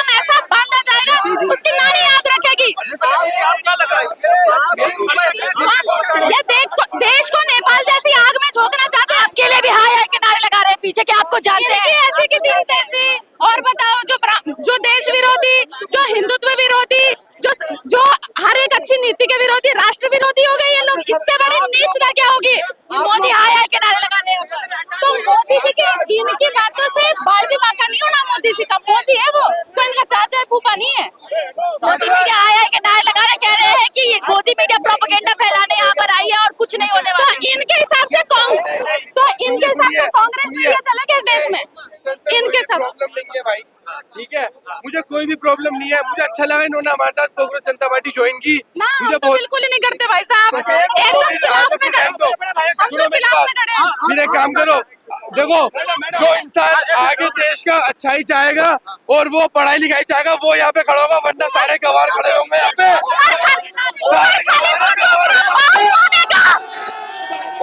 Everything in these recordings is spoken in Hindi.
एकदम ऐसा बांधा जाएगा, उसकी नानी याद रखेगी। ये देश को नेपाल जैसी आग में झोंकना चाहते हैं। आपके लिए भी हाय हाय के नारे लगा रहे हैं पीछे, कि आपको जानते हैं ऐसे की तीन तैसी। और बताओ, जो देश विरोधी, जो हिंदुत्व विरोधी, जो हर एक अच्छी नीति के विरोधी, राष्ट्र विरोधी हो गए ये लोग। इससे बड़ी नीच क्या होगी? मोदी हाय हाय के नारे लगाने हैं। तो मोदी जी की इनकी बातों से बाल भी बांका नहीं होना। मोदी जी का, मोदी है वो, तो इनका चाचा है, फूफा नहीं है। मोदी मीडिया हाय हाय के नारे लगा रहे, कह रहे हैं कि ये मोदी मीडिया प्रोपेगेंडा फैलाने यहाँ पर आई है और कुछ नहीं होने वाला। तो इनके हिसाब से कांग्रेस मीडिया चलेगा इस देश में, इनके सब भाई। ठीक है, मुझे कोई भी प्रॉब्लम नहीं है। मुझे अच्छा लगा इन्होंने हमारे साथ कांग्रेस जनता पार्टी ज्वाइन की। मुझे तो बिल्कुल ही नहीं करते भाई साहब, फिर एक काम करो, देखो जो इंसान आगे देश का अच्छाई चाहेगा और वो पढ़ाई लिखाई चाहेगा वो यहाँ पे खड़ा होगा, वरना सारे गवार खड़े होंगे यहाँ पे।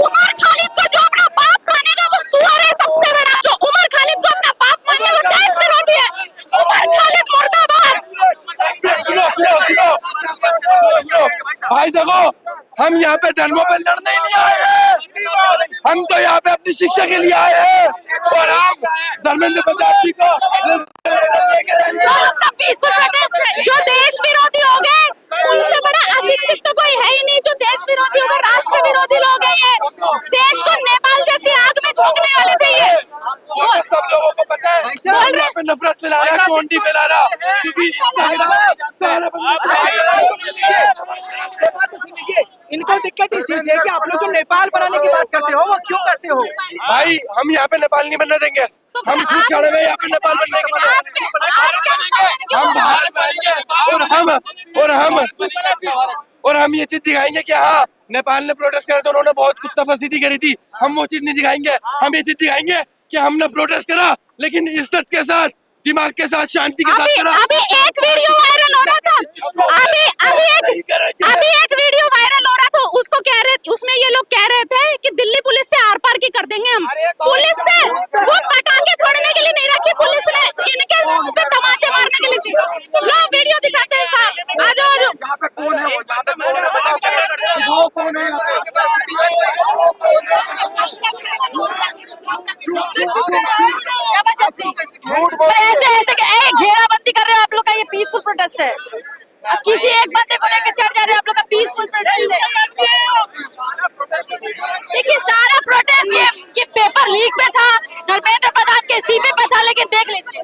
उमर खालिद को जो अपना बाप मानेगा वो सुअर है सबसे बड़ा। जो उमर खालिद को अपना बाप माने वो देश विरोधी है। उमर खालिद मुर्दाबाद। सुनो भाई, देखो हम यहाँ पे धर्मों पे लड़ने नहीं आए हैं, हम तो यहाँ पे अपनी शिक्षा के लिए आए हैं। और हम धर्मेंद्र प्रताप जी को जो देश विरोधी हो गए उनसे बड़ा अशिक्षित तो कोई है ही नहीं। जो देश विरोधी होगा, राष्ट्र विरोधी लोग हैं ये। देश को नेपाल जैसी आग में झोंकने वाले थे ये। सब लोगों को पता है यहाँ पे नफरत फैला रहा है, क्वांटी फैला रहा है, क्योंकि इनको दिक्कत इस चीज है कि आप लोग जो नेपाल बनाने की बात करते हो वो क्यों करते हो? भाई हम यहाँ पे नेपाल नहीं बनने देंगे। हम खुद खड़े हुए यहाँ पे नेपाल बनने के लिए। हम भारत बनेंगे और हम ये चीज दिखाएंगे कि हाँ, नेपाल ने प्रोटेस्ट करा तो उन्होंने बहुत कुत्ता फसीदी करी थी। हम वो चीज नहीं दिखाएंगे। हम ये चीज दिखाएंगे कि हमने प्रोटेस्ट करा लेकिन इज्जत के साथ, दिमाग के साथ, शांति के साथ करा। अभी एक वीडियो वायरल हो रहा था, अभी एक वीडियो वायरल हो रहा था, उसको कह रहे, उसमें ये लोग कह रहे थे कि दिल्ली पुलिस से आर पार की कर देंगे हम। पुलिस से वो पटाखे फोड़ने के लिए नहीं रखी पुलिस ने, इनके मुंह पे तमाचे मारने के लिए। लो वीडियो दिखाते हैं साहब, आ जाओ। यहाँ पे कौन है वो? यहाँ पे बताओ कौन है? ऐसे घेराबंदी कर रहे हो आप लोग का, ये पीसफुल प्रोटेस्ट है। अब किसी एक बंदे को लेकर चढ़ जा रहे हैं आप लोग का पीसफुल प्रोटेस्ट है। देखिए सारा प्रोटेस्ट ये पेपर लीक में था, धर्मेंद्र प्रधान के इस्तीफे पे था, लेकिन देख लीजिए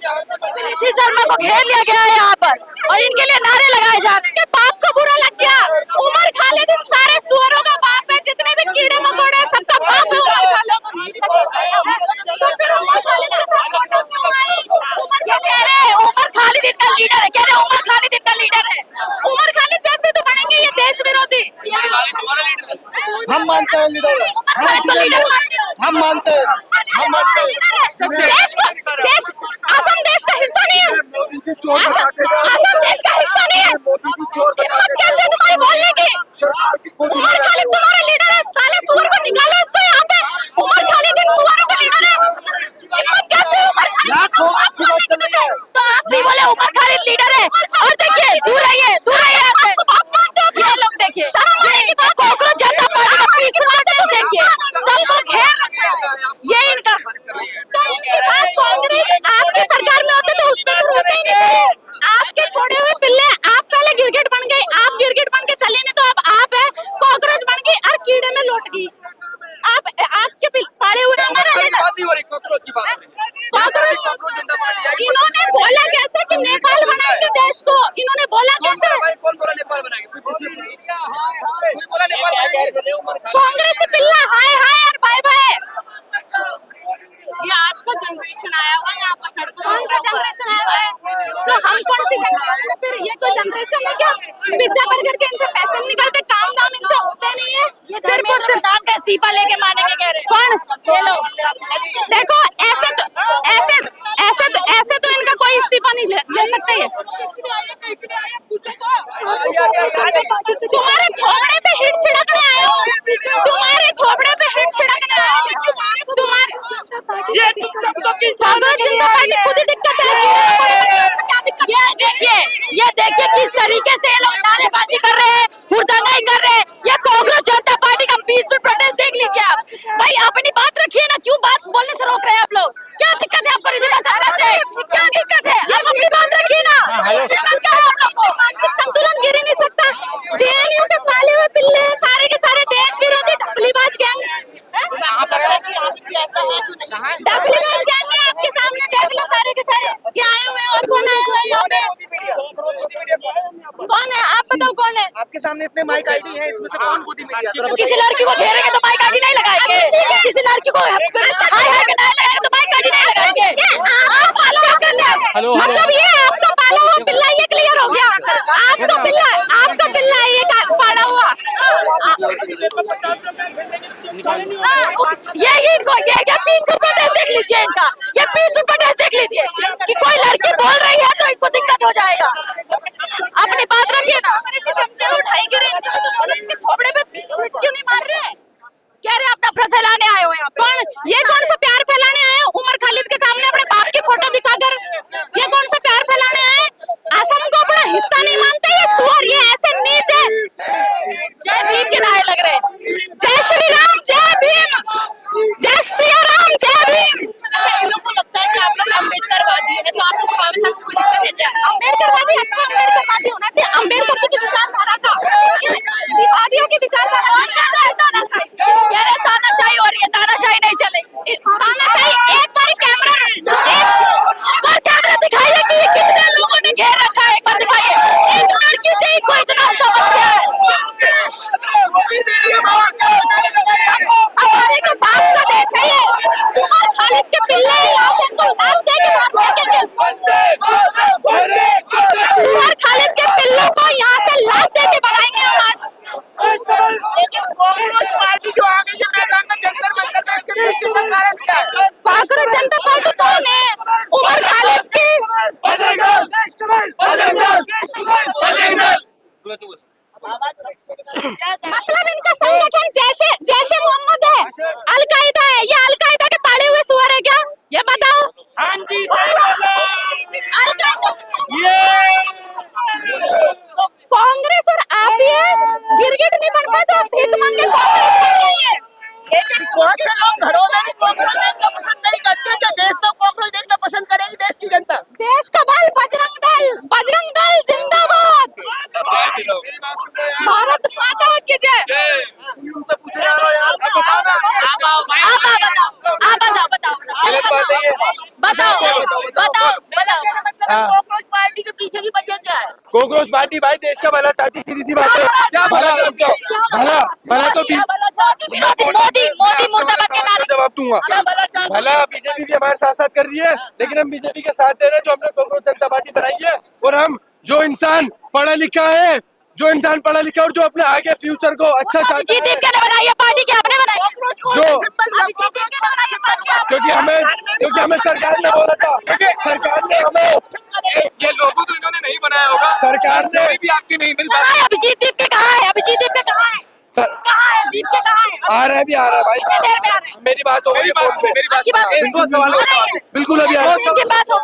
नीतीश शर्मा को घेर लिया गया है यहाँ पर और इनके लिए नारे लगाए जा रहे हैं। बाप को बुरा लग गया। उमर खालिद इन सारे सुअरों का बाप है, जितने भी कीड़े मकोड़े सबका बाप है उमर खालिद। कह रहे उमर खालिद इनका लीडर है, कह रहे उमर खालिद इनका लीडर है। उमर खालिद जैसे तो बनेंगे ये देश विरोधी। हम मानते हैं लीडर, हम मानते हैं देश असम देश का हिस्सा नहीं है। असम देश का हिस्सा नहीं है। हिम्मत कैसे तुम्हारी बोलने की? उमर खालिद तुम्हारा लीडर है। साले सुअर को निकालो इसको यहाँ पे। उमर खालिद इन सुअरों का लीडर है। हिम्मत कैसे उमर खालिद? तो आप भी बोले उमर खालिद लीडर है। और देखिए दूर रहिए ये लोग, देखिए शर्म आने की बात। कांग्रेस जनता पार्टी का पीछे तो देखिए सबको घेर ये इनका। तो इनके बाद कांग्रेस आपकी सरकार में होते तो उस पे तो रोते ही नहीं। आपके छोड़े हुए पिल्ले, आप पहले गिरगिट बन गए, आप गिरगिट बन के चले नहीं तो अब आप है कॉकरोच बन गई और कीड़े में लौट गई। आपके पाले हुए हमारा इन्होंने बोला कैसे कि नेपाल बनाएंगे देश को? इन्होंने बोला कैसे? कौन बोला नेपाल बनाएंगे? कांग्रेस पिल्ला हाय हाय और बाय बाय। ये आज का जनरेशन आया हुआ है यहाँ पर सड़कों। कौन सा जनरेशन आया हुआ है? तो हम कौन सी जनरेशन है फिर? ये कोई जनरेशन है क्या? पिज्जा बर्गर के इनसे पैसे निकलते, काम दाम इनसे होते नहीं है। ये सिर्फ और सिर्फ दान का इस्तीफा लेके मानेंगे कह रहे। कौन? ये लोग देखो ऐसे तो इनका कोई इस्तीफा नहीं ले सकते। ये तुम्हारे थोबड़े पे हिट छिड़कने आए हो, तुम्हारे थोबड़े पे हिट छिड़कने आए हो। तुम्हारे कांग्रेस जनता पार्टी खुद ही दिक्कत है। क्या दिक्कत? कौन है? आप बताओ कौन है? आपके सामने इतने माइक आईडी है, इसमें से कौन गोदी मीडिया? जरा किसी लड़की को घेरेंगे तो माइक आईडी नहीं लगाएंगे। किसी लड़की को हाय हाय के नहीं लगाएंगे तो माइक आईडी नहीं लगाएंगे। आप पाला कर ले। मतलब ये आपका पाला हुआ पिल्ला, ये क्लियर हो गया। आपका पिल्ला ये पाला हुआ। ये इनको ये पीसफुल प्रोटेस्ट देख लीजिए इनका। ये पीसफुल प्रोटेस्ट देख लीजिए कि कोई लड़की बोल रही है तो इनको दिक्कत हो जाएगा। अपनी बात रखिए ना। ऐसे चमचे उठाई गिरे तो बोलो इनके थोबड़े पे क्यों नहीं मार रहे? कह रहे आप नफरत फैलाने आए हो यहाँ पे। कौन सा प्यार फैलाने आए हो? उमर खालिद के सामने अपने बाप की फोटो दिखाकर ये कौन सा प्यार फैलाने आए? असम को अपना हिस्सा नहीं मानते ये सुअर, ये ऐसे नीच है। जय भीम के नारे लग रहे। जय श्री राम, जय भीम, जय सिया राम, जय भीम। अच्छा, इन लोगों को लगता है कि आप लोग अम्बेडकरवादी है तो आप लोग को हमेशा कोई दिक्कत है क्या? अम्बेडकरवादी अच्छा अम्बेडकरवादी होना चाहिए। अम्बेडकर की विचारधारा का, जिहादियों की विचारधारा कह रहे तानाशाही हो रही है। तानाशाही नहीं चलेगी। तानाशाही एक बार कैमरा दिखाइए कि कितने लोगों ने घेर रखा है। एक बार दिखाइए। एक लड़की से इनको इतना समस्या है। हमारे के बाप का देश है ये। उमर खालिद के पिल्ले यहाँ से इनको लात दे के मार देंगे। उमर खालिद के पिल्लों को यहाँ से लात दे के भगाएंगे हम आज। लेकिन कांग्रेस पार्टी जो आ गई है मैदान में जंतर मंतर में, इसके पीछे का कारण क्या है? कांग्रेस जनता पार्टी कौन है? उमर खालिद की मतलब इनका संगठन जैशे मोहम्मद है, अलकायदा है। ये अलकायदा के पाले हुए सुअर है क्या? ये बताओ। हाँ जी, सही बोला। कांग्रेस और आप ये गिरगिट नहीं बन पाए तो आप भीख मांगे कांग्रेस बन गई है। लेकिन बहुत से लोग घरों में भी कॉकरोच देखना पसंद नहीं करते। क्या देश में कॉकरोच देखना पसंद करेगी देश की जनता? देश का बल बजरंग दल जिंदाबाद। भारत माता की जय। उनसे पूछे जा रहा हो यार। गलत बात है ये। बताओ। कॉकरोच पार्टी के पीछे की वजह क्या है? कांग्रेस पार्टी भाई देश का भला चाहती, सीधी सी बात है। भला तो मोदी मुर्दाबाद के नारे। जवाब दूंगा। भला बीजेपी भी हमारे साथ साथ कर रही है, लेकिन हम बीजेपी के साथ दे रहे हैं जो हमने कांग्रेस जनता पार्टी बनाई है। और हम जो इंसान पढ़ा लिखा है और जो अपने आगे फ्यूचर को अच्छा चाहता है, बनाई है पार्टी क्या आपने बनाई? क्योंकि हमें सरकार ने बोला था, सरकार ने हमें ये लोगो तो इन्होंने नहीं बनाया होगा। सरकार ने भी आपकी नहीं मेरी बात। अभिजीत दीप के कहाँ है? अभिजीत दीप के कहाँ है? कहाँ है दीप के? कहाँ है? आ रहा है भाई। कितनी देर में आ रहे हैं? मेरी बात हो गई है फोन पे। आपकी बात बिल्कुल सवाल हो रहा है। बिल्कुल अभी आ रहा है। इनकी बात हो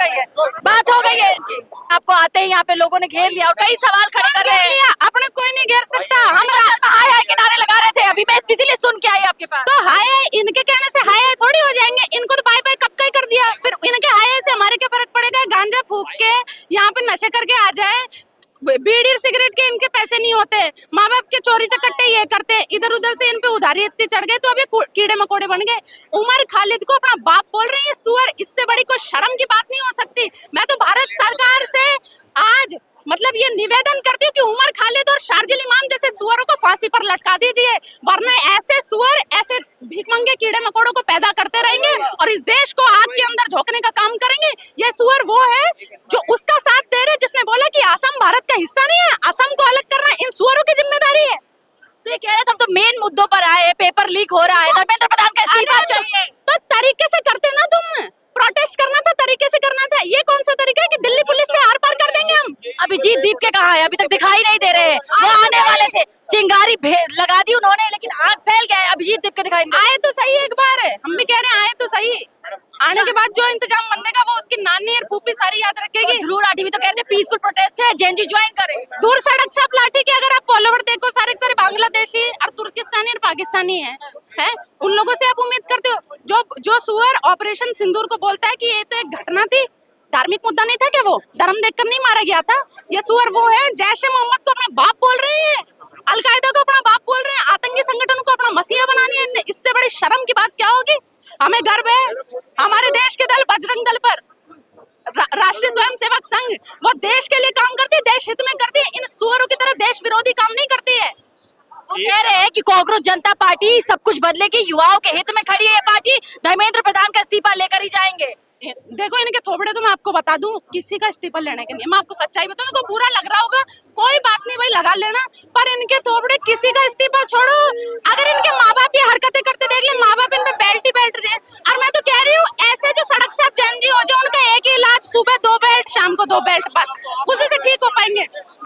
गई है इनकी। आपको आते ही यहाँ पे लोगों ने घेर लिया और कई सवाल खड़े कर रहे हैं। अपने कोई नहीं घेर सकता। हम हाय हाय के नारे लगा रहे थे अभी, मैं इसीलिए सुन के आई आपके पास। तो हाय इनके कहने से हाय थोड़ी हो जाएंगे। इनको तो बाय बाय कब का ही कर दिया। फिर इनके हाय से हमारे क्या फर्क पड़ेगा? गांजा फूक के यहाँ पे नशे करके आ जाए। बीड़ी सिगरेट के इनके पैसे नहीं होते। माँ बाप के चोरी चकट्टे ये करते, इधर उधर से इन पे उधारी इतनी चढ़ गए तो अभी कीड़े मकोड़े बन गए। उमर खालिद को अपना बाप बोल रहे हैं सुअर। इससे बड़ी कोई शर्म की बात नहीं हो सकती। मैं तो भारत सरकार से आज मतलब ये निवेदन करती हूँ कि उमर खालिद और शार्जिल इमाम जैसे सुअरों को फांसी पर लटका दीजिए, वरना ऐसे सुअर ऐसे भीखमंगे कीड़े मकोड़ों को पैदा करते रहेंगे और इस देश को आग के अंदर झोंकने का काम करेंगे। ये सुअर वो है जो उसका साथ दे रहे, जिसने बोला कि असम भारत का हिस्सा नहीं है, असम को अलग करना इन सुअरों की जिम्मेदारी है। तो ये कह रहे हम तो मेन मुद्दों पर आए, पेपर लीक हो रहा है, धर्मेंद्र प्रधान का इस्तीफा चाहिए। तो तरीके से करते ना, तुम प्रोटेस्ट करना था, तरीके से करना था। ये कौन सा तरीका है कि दिल्ली पुलिस से आर पार कर देंगे हम? अभिजीत दीप के कहाँ है? अभी तक दिखाई नहीं दे रहे हैं। वो आने वाले थे, चिंगारी लगा दी उन्होंने, लेकिन आग फैल गया है। अभिजीत दीप के दिखाई नहीं। आए तो सही एक बार, हम भी कह रहे हैं आए तो सही। आने के बाद जो इंतजाम बनेगा वो उसकी नानी और फूफी सारी याद रखेगी। ध्रुव राठी भी तो कह रहे थे पीसफुल प्रोटेस्ट है, जेएनजी ज्वाइन करें। दूर सड़क छाप लाठी के अगर आप फॉलोवर देखो सारे के सारे बांग्लादेशी और तुर्किस्तानी और पाकिस्तानी हैं। उन लोगों से आप उम्मीद करते हो? जो सुअर ऑपरेशन सिंदूर को बोलता है कि ये तो एक घटना थी, धार्मिक मुद्दा नहीं था क्या? वो धर्म देखकर नहीं मारा गया था? ये सुअर वो है जैशे मोहम्मद को अपना बाप बोल रहे हैं, अलकायदा को अपना बाप बोल रहे हैं, आतंकी संगठन को अपना मसीहा बनानी है। इससे बड़ी शर्म की बात क्या होगी? हमें गर्व है हमारे देश के दल बजरंग दल पर। राष्ट्रीय स्वयंसेवक संघ वो देश के लिए काम करती है, देश देश हित में करती है, इन सुअरों की तरह देश विरोधी काम नहीं करती है। वो कह रहे हैं कि कॉकरोच जनता पार्टी सब कुछ बदलेगी, युवाओं के हित में खड़ी है ये पार्टी, धर्मेंद्र प्रधान का इस्तीफा लेकर ही जाएंगे। देखो इनके थोपड़े तो मैं आपको बता दूं, किसी का इस्तीफा लेने के नहीं, मैं आपको सच्चाई बताऊं, इनको बुरा लग रहा होगा, कोई बात नहीं भाई लगा लेना, पर इनके थोपड़े किसी का इस्तीफा छोड़ो, अगर इनके माँ बाप ये हरकतें करते देख ले, माँ बाप इन पे